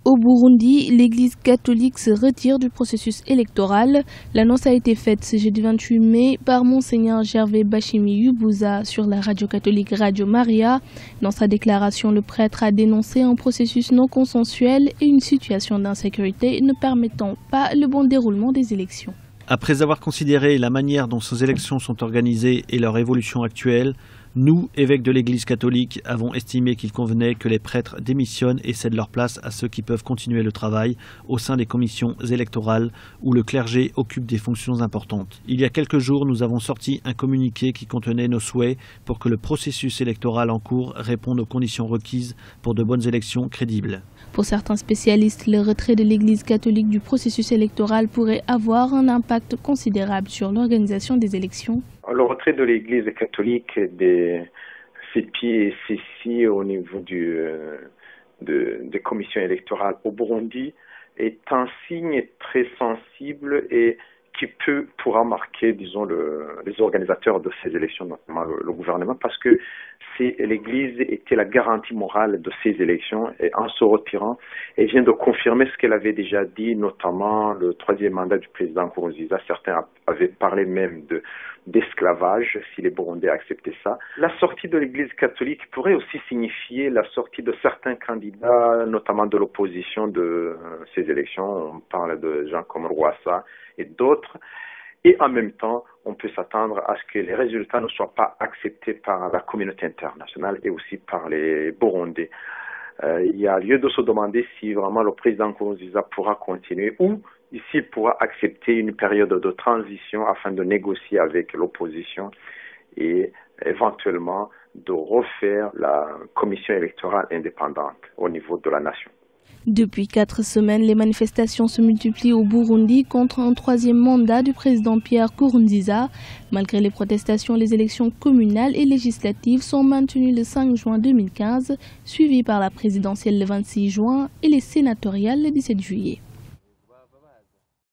Au Burundi, l'Église catholique se retire du processus électoral. L'annonce a été faite ce jeudi 28 mai par Monseigneur Gervais Bashimi Yubuza sur la radio catholique Radio Maria. Dans sa déclaration, le prêtre a dénoncé un processus non consensuel et une situation d'insécurité ne permettant pas le bon déroulement des élections. Après avoir considéré la manière dont ces élections sont organisées et leur évolution actuelle, nous, évêques de l'Église catholique, avons estimé qu'il convenait que les prêtres démissionnent et cèdent leur place à ceux qui peuvent continuer le travail au sein des commissions électorales où le clergé occupe des fonctions importantes. Il y a quelques jours, nous avons sorti un communiqué qui contenait nos souhaits pour que le processus électoral en cours réponde aux conditions requises pour de bonnes élections crédibles. Pour certains spécialistes, le retrait de l'Église catholique du processus électoral pourrait avoir un impact considérable sur l'organisation des élections. Le retrait de l'Église catholique des CEPI et CECI au niveau des commissions électorales au Burundi est un signe très sensible et qui pourra marquer, disons, les organisateurs de ces élections, notamment le gouvernement, parce que l'Église était la garantie morale de ces élections et en se retirant, elle vient de confirmer ce qu'elle avait déjà dit, notamment le troisième mandat du président Nkurunziza. Certains avaient parlé même d'esclavage si les Burundais acceptaient ça. La sortie de l'Église catholique pourrait aussi signifier la sortie de certains candidats, notamment de l'opposition de ces élections. On parle de gens comme Rwasa et d'autres. Et en même temps, on peut s'attendre à ce que les résultats ne soient pas acceptés par la communauté internationale et aussi par les Burundais. Il y a lieu de se demander si vraiment le président Nkurunziza pourra continuer ou s'il pourra accepter une période de transition afin de négocier avec l'opposition et éventuellement de refaire la commission électorale indépendante au niveau de la nation. Depuis 4 semaines, les manifestations se multiplient au Burundi contre un troisième mandat du président Pierre Nkurunziza. Malgré les protestations, les élections communales et législatives sont maintenues le 5 juin 2015, suivies par la présidentielle le 26 juin et les sénatoriales le 17 juillet.